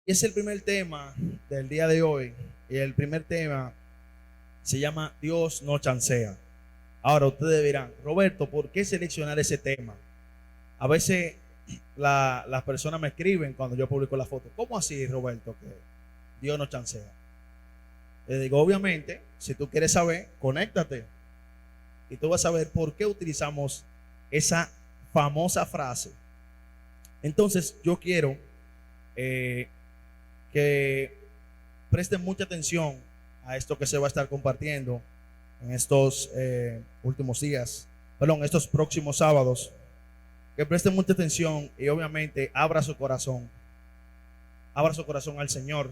Y es el primer tema del día de hoy. Y el primer tema se llama Dios no chancea. Ahora ustedes dirán, Roberto, ¿por qué seleccionar ese tema? A veces las personas me escriben cuando yo publico la foto. ¿Cómo así, Roberto, que Dios no chancea? Les digo, obviamente, si tú quieres saber, conéctate y tú vas a ver por qué utilizamos esa famosa frase. Entonces, yo quiero eh, que presten mucha atención a esto que se va a estar compartiendo en estos últimos días, perdón, estos próximos sábados. Que presten mucha atención y obviamente abra su corazón al Señor,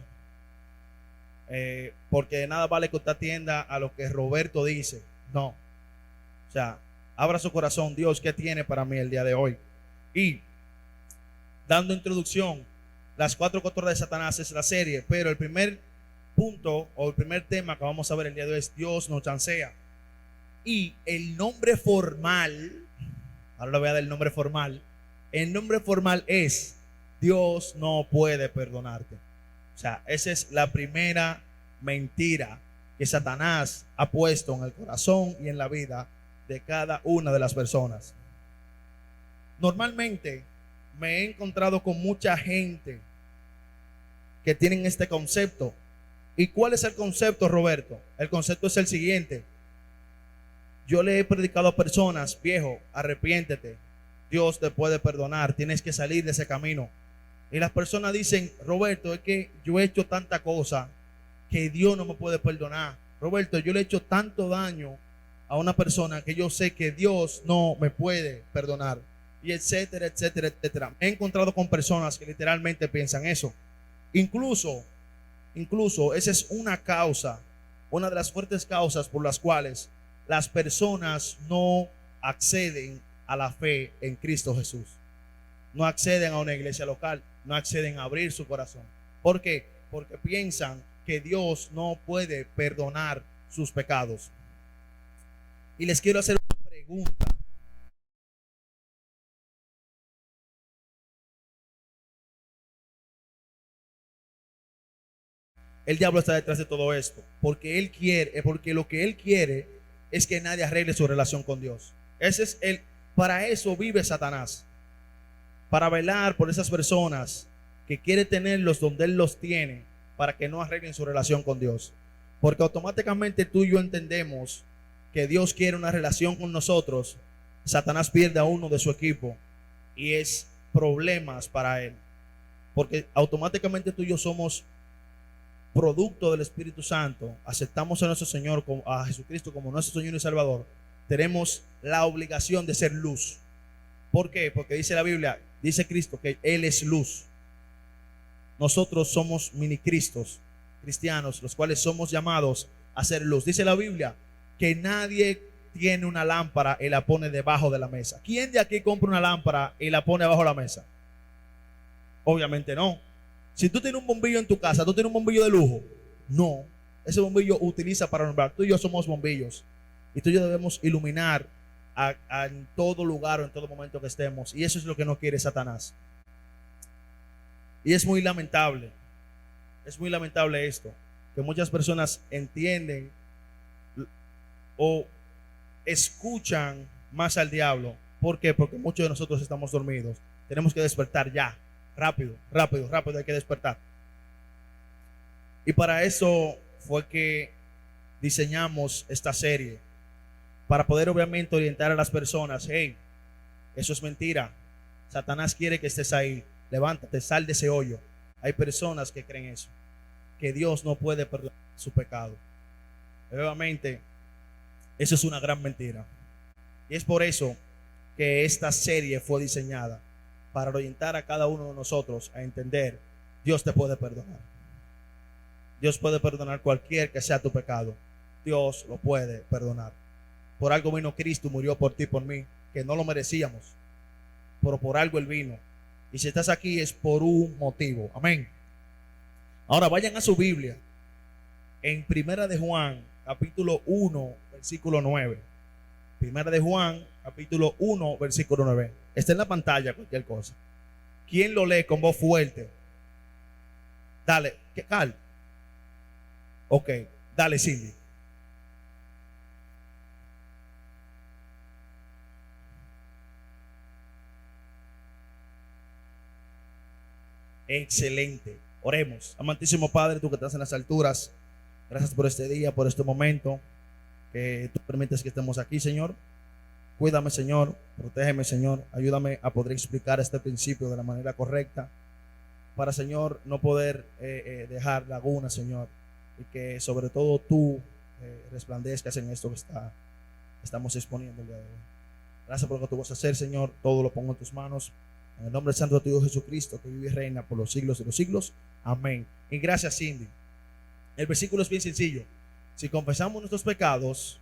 porque de nada vale que usted atienda a lo que Roberto dice. No, o sea, abra su corazón. Dios, ¿qué tiene para mí el día de hoy? Y dando introducción, las cuatro cotorras de Satanás es la serie, pero el primer punto o el primer tema que vamos a ver el día de hoy es Dios no chancea. Y el nombre formal, ahora le voy a dar el nombre formal. El nombre formal es Dios no puede perdonarte. O sea, esa es la primera mentira que Satanás ha puesto en el corazón y en la vida de cada una de las personas. Normalmente me he encontrado con mucha gente que tienen este concepto. ¿Y cuál es el concepto, Roberto? El concepto es el siguiente. Yo le he predicado a personas, viejo, arrepiéntete, Dios te puede perdonar, tienes que salir de ese camino. Y las personas dicen, Roberto, es que yo he hecho tanta cosa que Dios no me puede perdonar. Roberto, yo le he hecho tanto daño a una persona que yo sé que Dios no me puede perdonar. Y etcétera, etcétera, etcétera. Me he encontrado con personas que literalmente piensan eso. Incluso esa es una causa, una de las fuertes causas por las cuales las personas no acceden a la fe en Cristo Jesús. No acceden a una iglesia local, no acceden a abrir su corazón. ¿Por qué? Porque piensan que Dios no puede perdonar sus pecados. Y les quiero hacer una pregunta. El diablo está detrás de todo esto, porque lo que él quiere es que nadie arregle su relación con Dios. Para eso vive Satanás, para velar por esas personas que quiere tenerlos donde él los tiene, para que no arreglen su relación con Dios. Porque automáticamente tú y yo entendemos que Dios quiere una relación con nosotros. Satanás pierde a uno de su equipo y es problemas para él, porque automáticamente tú y yo somos producto del Espíritu Santo, aceptamos a nuestro Señor, a Jesucristo como nuestro Señor y Salvador, tenemos la obligación de ser luz. ¿Por qué? Porque dice la Biblia, dice Cristo que Él es luz. Nosotros somos mini Cristos, cristianos, los cuales somos llamados a ser luz. Dice la Biblia que nadie tiene una lámpara y la pone debajo de la mesa. ¿Quién de aquí compra una lámpara y la pone debajo de la mesa? Obviamente no. Si tú tienes un bombillo en tu casa, tú tienes un bombillo de lujo. No, ese bombillo utiliza para alumbrar. Tú y yo somos bombillos y tú y yo debemos iluminar en todo lugar o en todo momento que estemos. Y eso es lo que no quiere Satanás. Y es muy lamentable esto, que muchas personas entienden o escuchan más al diablo. ¿Por qué? Porque muchos de nosotros estamos dormidos. Tenemos que despertar ya. Rápido, rápido, rápido, hay que despertar. Y para eso fue que diseñamos esta serie, para poder obviamente orientar a las personas. Hey, eso es mentira. Satanás quiere que estés ahí. Levántate, sal de ese hoyo. Hay personas que creen eso, que Dios no puede perdonar su pecado. Obviamente, eso es una gran mentira. Y es por eso que esta serie fue diseñada, para orientar a cada uno de nosotros a entender, Dios te puede perdonar. Dios puede perdonar cualquier que sea tu pecado. Dios lo puede perdonar. Por algo vino Cristo, murió por ti y por mí, que no lo merecíamos, pero por algo Él vino. Y si estás aquí es por un motivo. Amén. Ahora vayan a su Biblia en Primera de Juan, capítulo 1, versículo 9. Primera de Juan, capítulo 1, versículo 9. Está en la pantalla cualquier cosa. ¿Quién lo lee con voz fuerte? Dale, ¿qué Carl? Ok, dale, Cindy. Excelente. Oremos. Amantísimo Padre, tú que estás en las alturas, gracias por este día, por este momento, que tú permites que estemos aquí, Señor. Cuídame, Señor. Protégeme, Señor. Ayúdame a poder explicar este principio de la manera correcta, para, Señor, no poder dejar lagunas, Señor, y que sobre todo tú resplandezcas en esto que estamos exponiendo el día de hoy. Gracias por lo que tú vas a hacer, Señor. Todo lo pongo en tus manos. En el nombre santo de tu Hijo Jesucristo, que vive y reina por los siglos de los siglos. Amén. Y gracias, Cindy. El versículo es bien sencillo. Si confesamos nuestros pecados,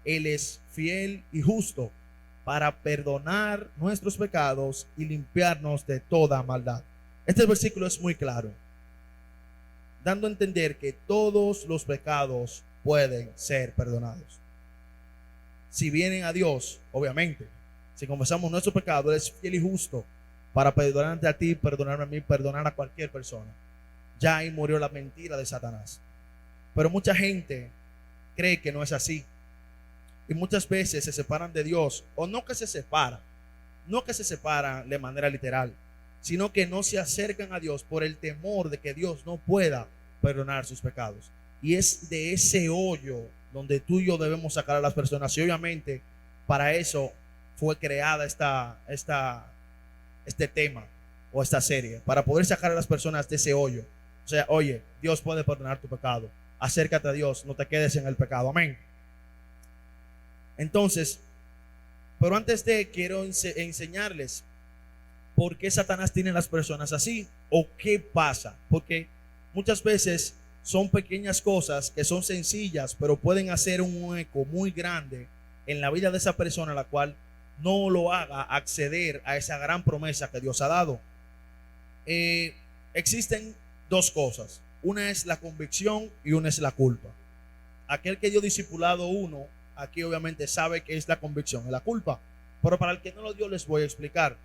Él es fiel y justo para perdonar nuestros pecados y limpiarnos de toda maldad. Este versículo es muy claro, dando a entender que todos los pecados pueden ser perdonados. Si vienen a Dios, obviamente, si confesamos nuestro pecado, Él es fiel y justo para perdonarte a ti, perdonarme a mí, perdonar a cualquier persona. Ya ahí murió la mentira de Satanás. Pero mucha gente cree que no es así. Y muchas veces se separan de Dios, o no que se separan, no que se separan de manera literal, sino que no se acercan a Dios por el temor de que Dios no pueda perdonar sus pecados. Y es de ese hoyo donde tú y yo debemos sacar a las personas. Y obviamente para eso fue creada este tema o esta serie, para poder sacar a las personas de ese hoyo. O sea, oye, Dios puede perdonar tu pecado. Acércate a Dios, no te quedes en el pecado. Amén. Entonces, pero antes de, quiero enseñarles por qué Satanás tiene a las personas así, o qué pasa. Porque muchas veces son pequeñas cosas que son sencillas, pero pueden hacer un eco muy grande en la vida de esa persona, la cual no lo haga acceder a esa gran promesa que Dios ha dado. Existen dos cosas. Una es la convicción y una es la culpa. Aquel que dio discipulado uno, aquí obviamente sabe que es la convicción y la culpa. Pero para el que no lo dio, les voy a explicar.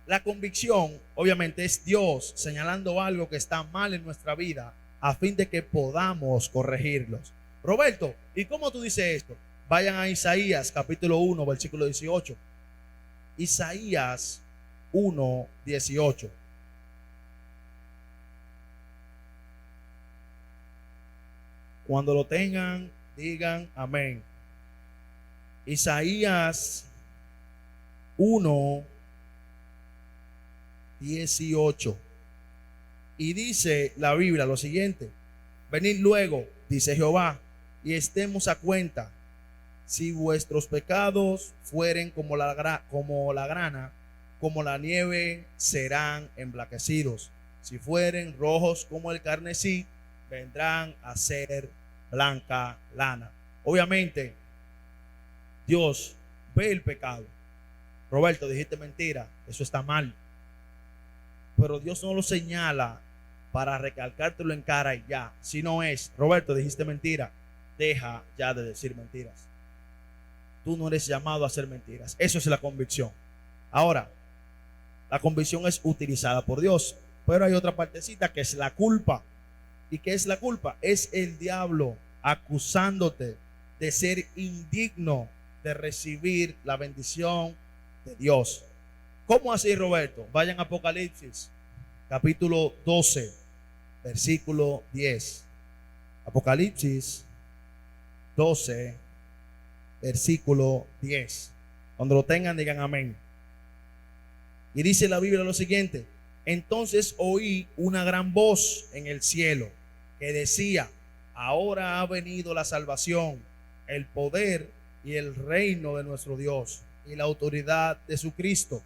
La convicción obviamente es Dios señalando algo que está mal en nuestra vida a fin de que podamos corregirlos. Roberto, ¿y cómo tú dices esto? Vayan a Isaías capítulo 1 versículo 18. Isaías 1, 18. Cuando lo tengan, digan amén. Isaías 1, 18. Y dice la Biblia lo siguiente: venid luego, dice Jehová, y estemos a cuenta. Si vuestros pecados fueren como la grana, como la nieve, serán emblanquecidos. Si fueren rojos como el carmesí, vendrán a ser blanca lana. Obviamente, Dios ve el pecado. Roberto, dijiste mentira, eso está mal. Pero Dios no lo señala para recalcártelo en cara y ya. Si no es, Roberto, dijiste mentira, deja ya de decir mentiras. Tú no eres llamado a hacer mentiras. Eso es la convicción. Ahora, la convicción es utilizada por Dios, pero hay otra partecita que es la culpa. ¿Y qué es la culpa? Es el diablo acusándote de ser indigno de recibir la bendición de Dios. ¿Cómo así, Roberto? Vayan a Apocalipsis capítulo 12 versículo 10. Apocalipsis 12 versículo 10. Cuando lo tengan, digan amén. Y dice la Biblia lo siguiente: entonces oí una gran voz en el cielo que decía: ahora ha venido la salvación, el poder y el reino de nuestro Dios y la autoridad de su Cristo,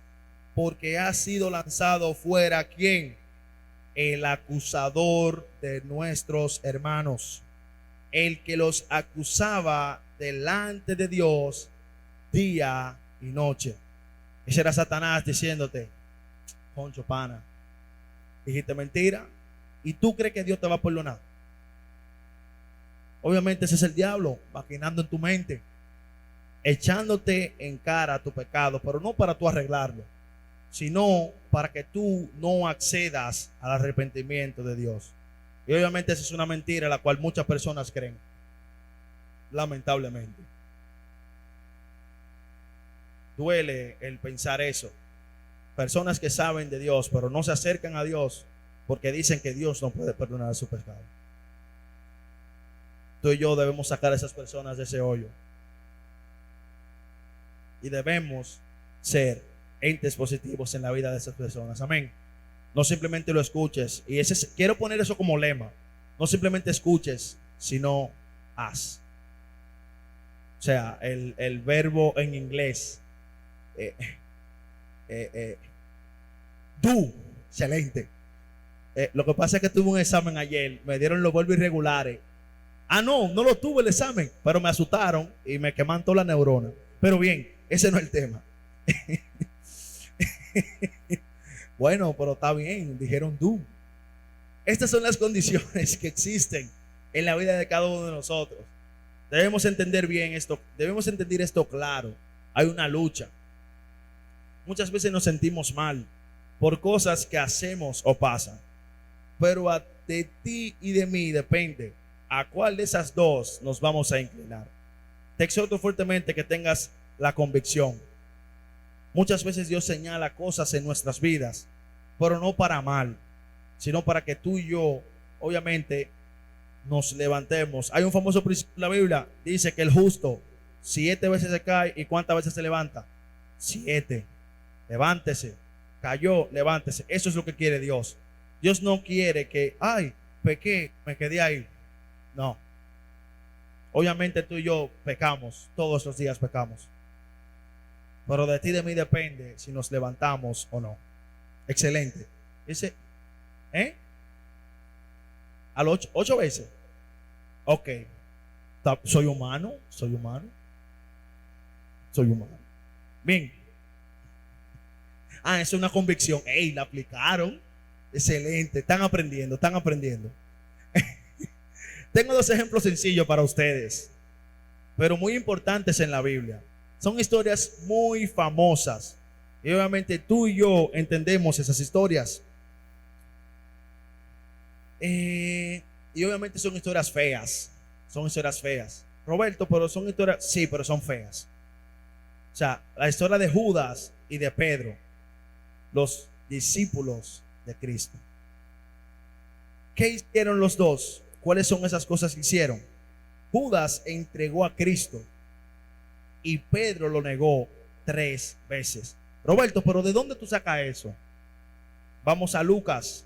porque ha sido lanzado fuera ¿quién? El acusador de nuestros hermanos, el que los acusaba delante de Dios día y noche. Ese era Satanás diciéndote: concho pana, dijiste mentira y tú crees que Dios te va a perdonar. Obviamente ese es el diablo maquinando en tu mente, echándote en cara tu pecado, pero no para tú arreglarlo, sino para que tú no accedas al arrepentimiento de Dios. Y obviamente esa es una mentira la cual muchas personas creen, lamentablemente. Duele el pensar eso. Personas que saben de Dios, pero no se acercan a Dios porque dicen que Dios no puede perdonar su pecado. Tú y yo debemos sacar a esas personas de ese hoyo. Y debemos ser entes positivos en la vida de esas personas. Amén. No simplemente lo escuches. Y quiero poner eso como lema. No simplemente escuches, sino haz. O sea, el verbo en inglés. Do. Excelente. Lo que pasa es que tuve un examen ayer. Me dieron los verbos irregulares. No lo tuve el examen. Pero me asustaron y me queman toda la neurona. Pero bien, ese no es el tema. Bueno, pero está bien. Dijeron do. Estas son las condiciones que existen en la vida de cada uno de nosotros. Debemos entender bien esto. Debemos entender esto claro. Hay una lucha. Muchas veces nos sentimos mal por cosas que hacemos o pasan. Pero de ti y de mí depende a cuál de esas dos nos vamos a inclinar. Te exhorto fuertemente que tengas la convicción. Muchas veces Dios señala cosas en nuestras vidas, pero no para mal, sino para que tú y yo, obviamente, nos levantemos. Hay un famoso principio en la Biblia, dice que el justo 7 veces se cae y ¿cuántas veces se levanta? 7. Levántese. Cayó, levántese. Eso es lo que quiere Dios. Dios no quiere que, pequé, me quedé ahí. No. Obviamente tú y yo pecamos, todos los días pecamos. Pero de ti y de mí depende si nos levantamos o no. Excelente. Dice, ¿a las 8 veces? Ok. Soy humano. Bien. Es una convicción. La aplicaron. Excelente. Están aprendiendo. Tengo 2 ejemplos sencillos para ustedes, pero muy importantes en la Biblia. Son historias muy famosas. Y obviamente tú y yo entendemos esas historias. Y obviamente son historias feas. Roberto, pero son historias, sí, pero son feas. O sea, la historia de Judas y de Pedro, los discípulos de Cristo. ¿Qué hicieron los dos? ¿Cuáles son esas cosas que hicieron? Judas entregó a Cristo y Pedro lo negó 3 veces. Roberto, pero ¿de dónde tú sacas eso? Vamos a Lucas,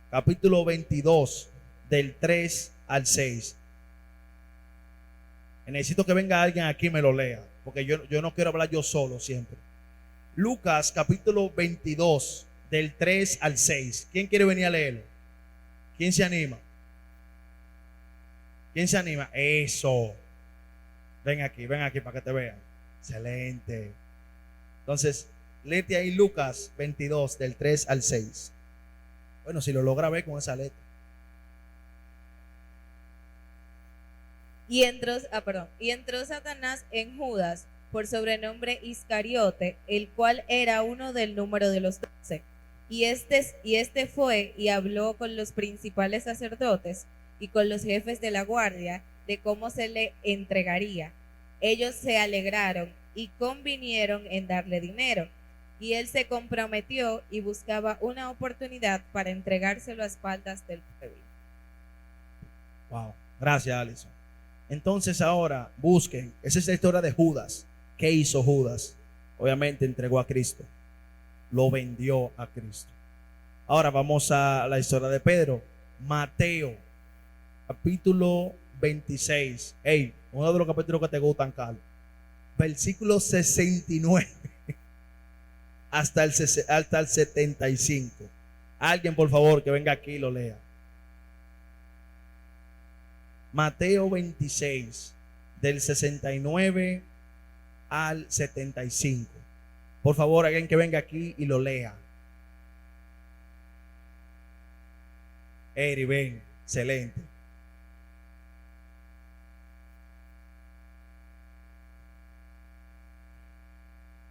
capítulo 22, del 3 al 6. Necesito que venga alguien aquí y me lo lea, porque yo no quiero hablar yo solo siempre. Lucas, capítulo 22, del 3 al 6. ¿Quién quiere venir a leerlo? ¿Quién se anima? Eso. Ven aquí para que te vean. Excelente. Entonces, léete ahí Lucas 22, del 3 al 6. Bueno, si lo logra ver con esa letra. Y entró Satanás en Judas, por sobrenombre Iscariote, el cual era uno del número de los 12. Y este fue y habló con los principales sacerdotes y con los jefes de la guardia de cómo se le entregaría. Ellos se alegraron y convinieron en darle dinero. Y él se comprometió y buscaba una oportunidad para entregárselo a espaldas del pueblo. Wow, gracias, Alison. Entonces ahora busquen, esa es la historia de Judas. ¿Qué hizo Judas? Obviamente entregó a Cristo, lo vendió a Cristo. Ahora vamos a la historia de Pedro. Mateo, capítulo 26. Uno de los capítulos que te gustan, Carlos. Versículo 69 hasta el 75. Alguien, por favor, que venga aquí y lo lea. Mateo 26, del 69 al 75. Por favor, alguien que venga aquí y lo lea. Eri, ven, excelente.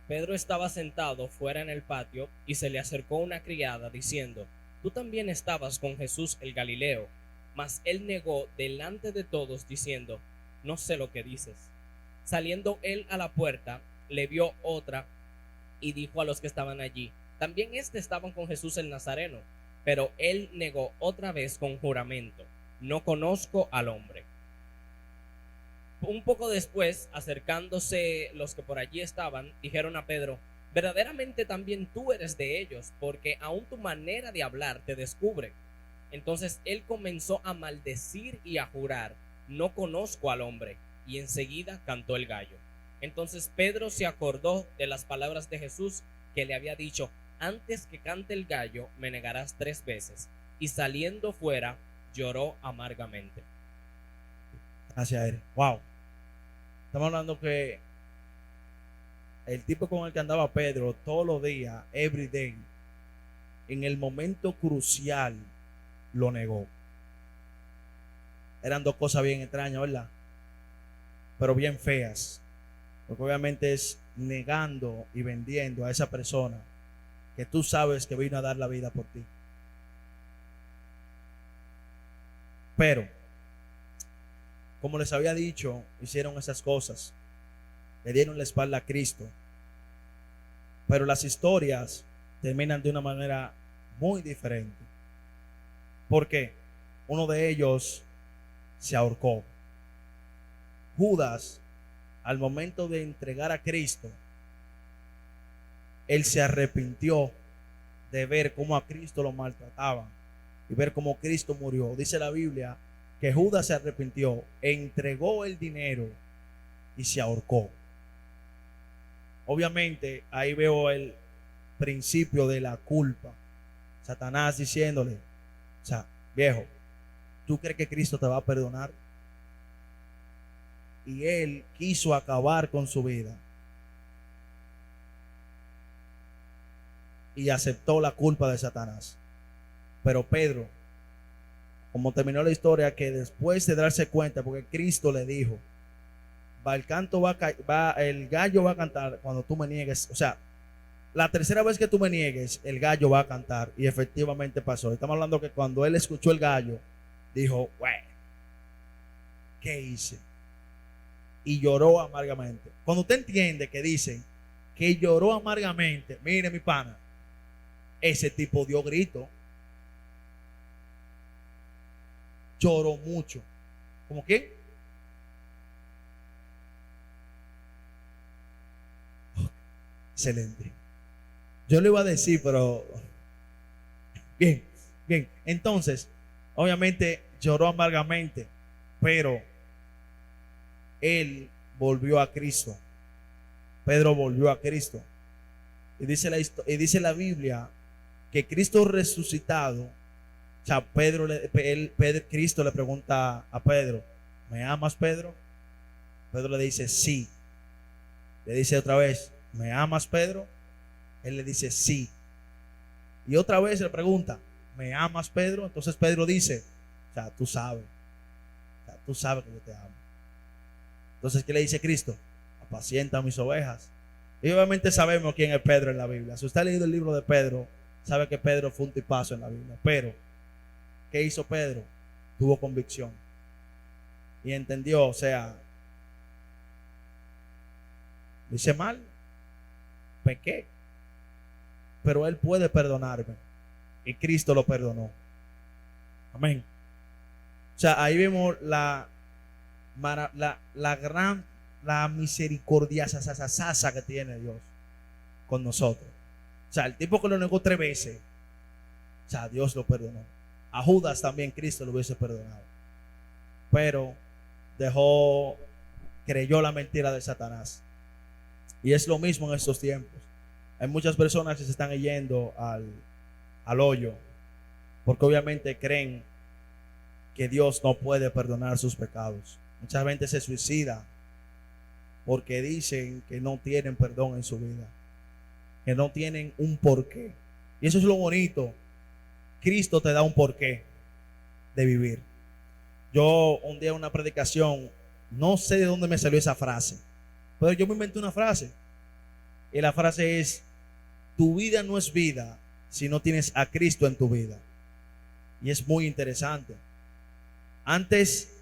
Pedro estaba sentado fuera en el patio y se le acercó una criada diciendo: «Tú también estabas con Jesús el Galileo». Mas él negó delante de todos, diciendo: no sé lo que dices. Saliendo él a la puerta, le vio otra y dijo a los que estaban allí: también estaban con Jesús el Nazareno. Pero él negó otra vez con juramento: no conozco al hombre. Un poco después, acercándose los que por allí estaban, dijeron a Pedro: verdaderamente también tú eres de ellos, porque aún tu manera de hablar te descubre. Entonces él comenzó a maldecir y a jurar: no conozco al hombre. Y enseguida cantó el gallo. Entonces Pedro se acordó de las palabras de Jesús, que le había dicho: antes que cante el gallo me negarás 3 veces. Y saliendo fuera lloró amargamente. Gracias, Eric. Wow. Estamos hablando que el tipo con el que andaba Pedro todos los días, every day, en el momento crucial lo negó. Eran 2 cosas bien extrañas, ¿verdad? Pero bien feas. Porque obviamente es negando y vendiendo a esa persona que tú sabes que vino a dar la vida por ti. Pero, como les había dicho, hicieron esas cosas. Le dieron la espalda a Cristo. Pero las historias terminan de una manera muy diferente. ¿Por qué? Uno de ellos se ahorcó. Judas, al momento de entregar a Cristo, él se arrepintió de ver cómo a Cristo lo maltrataban y ver cómo Cristo murió. Dice la Biblia que Judas se arrepintió, entregó el dinero y se ahorcó. Obviamente ahí veo el principio de la culpa. Satanás diciéndole: o sea, viejo, ¿tú crees que Cristo te va a perdonar? Y él quiso acabar con su vida y aceptó la culpa de Satanás. Pero Pedro, como terminó la historia, que después de darse cuenta, porque Cristo le dijo: el gallo va a cantar cuando tú me niegues. O sea, la tercera vez que tú me niegues, el gallo va a cantar. Y efectivamente pasó. Estamos hablando que cuando él escuchó el gallo, dijo: bueno, ¿qué hice? Y lloró amargamente. Cuando usted entiende que dicen que lloró amargamente, mire mi pana, ese tipo dio grito, lloró mucho. ¿Cómo qué? Excelente. Yo le iba a decir, pero bien, bien. Entonces, obviamente lloró amargamente, pero él volvió a Cristo. Pedro volvió a Cristo. Y dice la Biblia que Cristo resucitado, o sea, Cristo le pregunta a Pedro: ¿me amas, Pedro? Pedro le dice: sí. Le dice otra vez: ¿me amas, Pedro? Él le dice: sí. Y otra vez le pregunta: ¿me amas, Pedro? Entonces Pedro dice: o sea, tú sabes que yo te amo. Entonces, ¿qué le dice Cristo? Apacienta mis ovejas. Y obviamente sabemos quién es Pedro en la Biblia. Si usted ha leído el libro de Pedro, sabe que Pedro fue un tipazo en la Biblia. Pero, ¿qué hizo Pedro? Tuvo convicción y entendió, o sea, hice mal, pequé, pero él puede perdonarme. Y Cristo lo perdonó. Amén. O sea, ahí vemos la misericordia sasa que tiene Dios con nosotros. O sea, el tipo que lo negó 3 veces, o sea, Dios lo perdonó. A Judas también Cristo lo hubiese perdonado, pero creyó la mentira de Satanás. Y es lo mismo en estos tiempos. Hay muchas personas que se están yendo al hoyo porque obviamente creen que Dios no puede perdonar sus pecados. Mucha gente se suicida porque dicen que no tienen perdón en su vida, que no tienen un porqué. Y eso es lo bonito. Cristo te da un porqué de vivir. Yo un día en una predicación, no sé de dónde me salió esa frase, pero yo me inventé una frase. Y la frase es: tu vida no es vida si no tienes a Cristo en tu vida. Y es muy interesante. Antes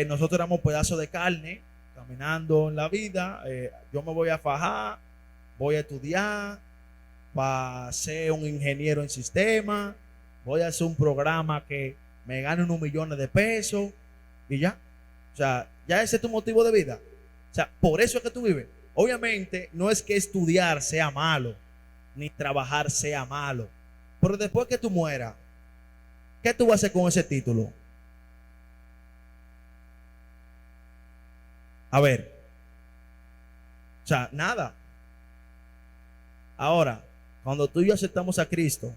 nosotros éramos pedazos de carne caminando en la vida. Yo me voy a fajar, voy a estudiar para ser un ingeniero en sistema, voy a hacer un programa que me gane unos millones de pesos y ya. O sea, ya ese es tu motivo de vida. O sea, por eso es que tú vives. Obviamente no es que estudiar sea malo, ni trabajar sea malo, pero después que tú mueras, ¿qué tú vas a hacer con ese título? A ver, o sea, nada. Ahora, cuando tú y yo aceptamos a Cristo,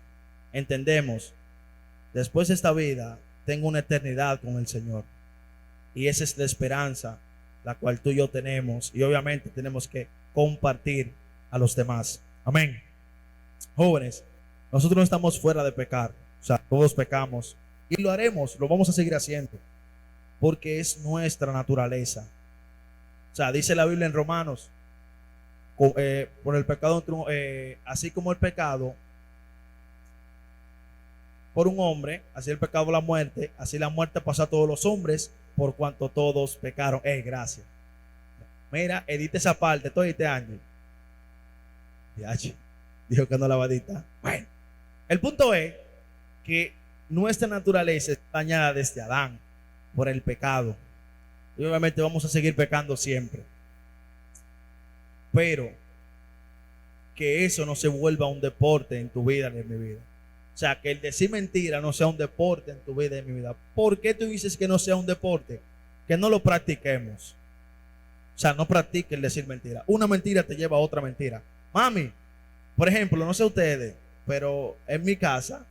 entendemos, después de esta vida, tengo una eternidad con el Señor. Y esa es la esperanza, la cual tú y yo tenemos. Y obviamente tenemos que compartir a los demás. Amén. Jóvenes, nosotros no estamos fuera de pecar. O sea, todos pecamos. Y lo haremos, lo vamos a seguir haciendo. Porque es nuestra naturaleza. O sea, dice la Biblia en Romanos, por el pecado, así como el pecado por un hombre, así el pecado la muerte, así la muerte pasó a todos los hombres, por cuanto todos pecaron. Gracias. Mira, edita esa parte, todo este año. Dijo que no la va a editar. Bueno, el punto es que nuestra naturaleza está dañada desde Adán por el pecado. Y obviamente vamos a seguir pecando siempre. Pero que eso no se vuelva un deporte en tu vida ni en mi vida. O sea, que el decir mentira no sea un deporte en tu vida y en mi vida. ¿Por qué tú dices que no sea un deporte? Que no lo practiquemos. O sea, no practique el decir mentira. Una mentira te lleva a otra mentira. Mami, por ejemplo, no sé ustedes, pero en mi casa,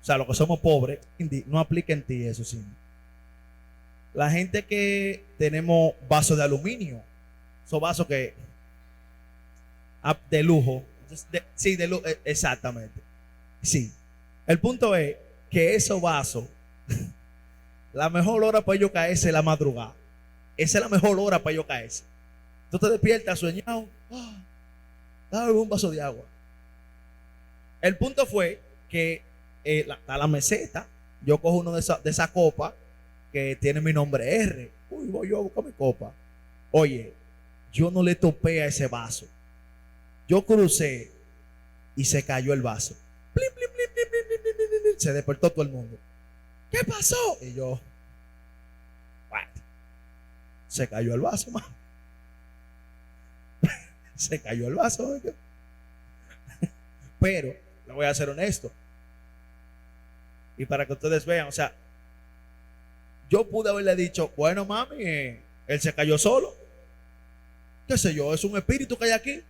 o sea, los que somos pobres, no aplica en ti eso, sí. La gente que tenemos vasos de aluminio, esos vasos que de lujo, sí, de lujo, exactamente. Sí. El punto es que esos vasos, la mejor hora para ellos caerse es la madrugada. Esa es la mejor hora para ellos caerse. Tú te despiertas soñado, dame un vaso de agua. El punto fue que a la meseta, yo cojo uno de esa copa que tiene mi nombre R. Uy, voy yo a buscar mi copa. Oye, yo no le topé a ese vaso. Yo crucé y se cayó el vaso. Plim, plim, plim, plim, plim, plim, plim, plim. Se despertó todo el mundo. ¿Qué pasó? Y yo, what? Se cayó el vaso, man. Se cayó el vaso. Pero, le voy a ser honesto. Y para que ustedes vean, o sea, yo pude haberle dicho, bueno, mami, él se cayó solo. ¿Qué sé yo? Es un espíritu que hay aquí.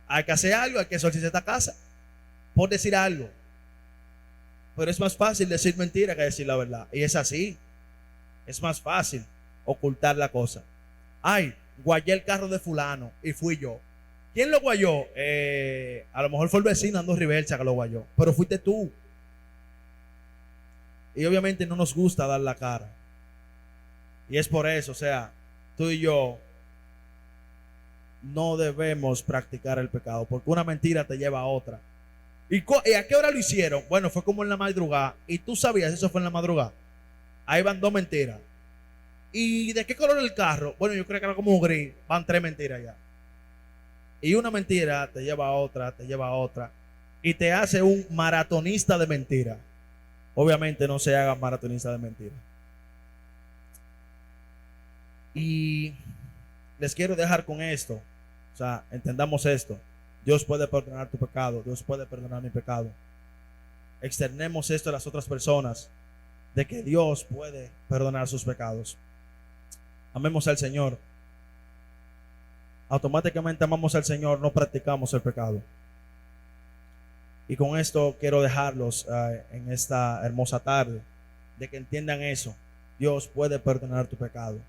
Hay que hacer algo, hay que exorcizar esta casa. Por decir algo. Pero es más fácil decir mentira que decir la verdad. Y es así. Es más fácil ocultar la cosa. Ay, guayé el carro de fulano y fui yo. ¿Quién lo guayó? A lo mejor fue el vecino Ando Rivercha que lo guayó. Pero fuiste tú. Y obviamente no nos gusta dar la cara. Y es por eso, o sea, tú y yo no debemos practicar el pecado, porque una mentira te lleva a otra. ¿Y a qué hora lo hicieron? Bueno, fue como en la madrugada. Y tú sabías, eso fue en la madrugada. Ahí van 2 mentiras. ¿Y de qué color el carro? Bueno, yo creo que era como gris. Van 3 mentiras ya. Y una mentira te lleva a otra, te lleva a otra. Y te hace un maratonista de mentiras. Obviamente no se haga maratonista de mentiras. Y les quiero dejar con esto. O sea, entendamos esto. Dios puede perdonar tu pecado. Dios puede perdonar mi pecado. Externemos esto a las otras personas, de que Dios puede perdonar sus pecados. Amemos al Señor. Automáticamente amamos al Señor, no practicamos el pecado. Y con esto quiero dejarlos en esta hermosa tarde, de que entiendan eso. Dios puede perdonar tu pecado.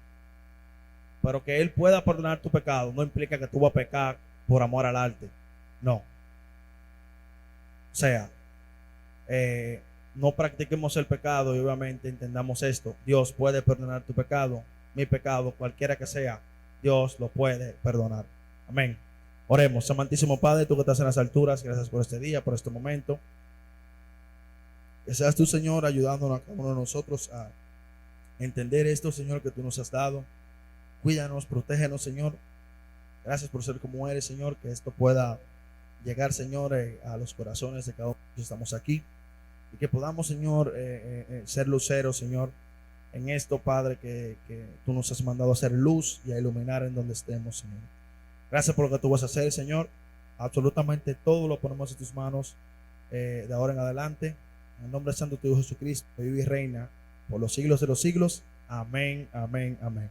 Pero que Él pueda perdonar tu pecado no implica que tú vas a pecar por amor al arte. No. O sea, no practiquemos el pecado y obviamente entendamos esto. Dios puede perdonar tu pecado, mi pecado, cualquiera que sea. Dios lo puede perdonar. Amén. Oremos. Amantísimo Padre, tú que estás en las alturas, gracias por este día, por este momento. Que seas tú, Señor, ayudándonos a cada uno de nosotros a entender esto, Señor, que tú nos has dado. Cuídanos, protégenos, Señor. Gracias por ser como eres, Señor, que esto pueda llegar, Señor, a los corazones de cada uno que estamos aquí, y que podamos, Señor, ser luceros, Señor, en esto, Padre, que tú nos has mandado a hacer luz y a iluminar en donde estemos, Señor. Gracias por lo que tú vas a hacer, Señor. Absolutamente todo lo ponemos en tus manos de ahora en adelante. En el nombre santo de tu Hijo Jesucristo, que vive y reina por los siglos de los siglos. Amén, amén, amén.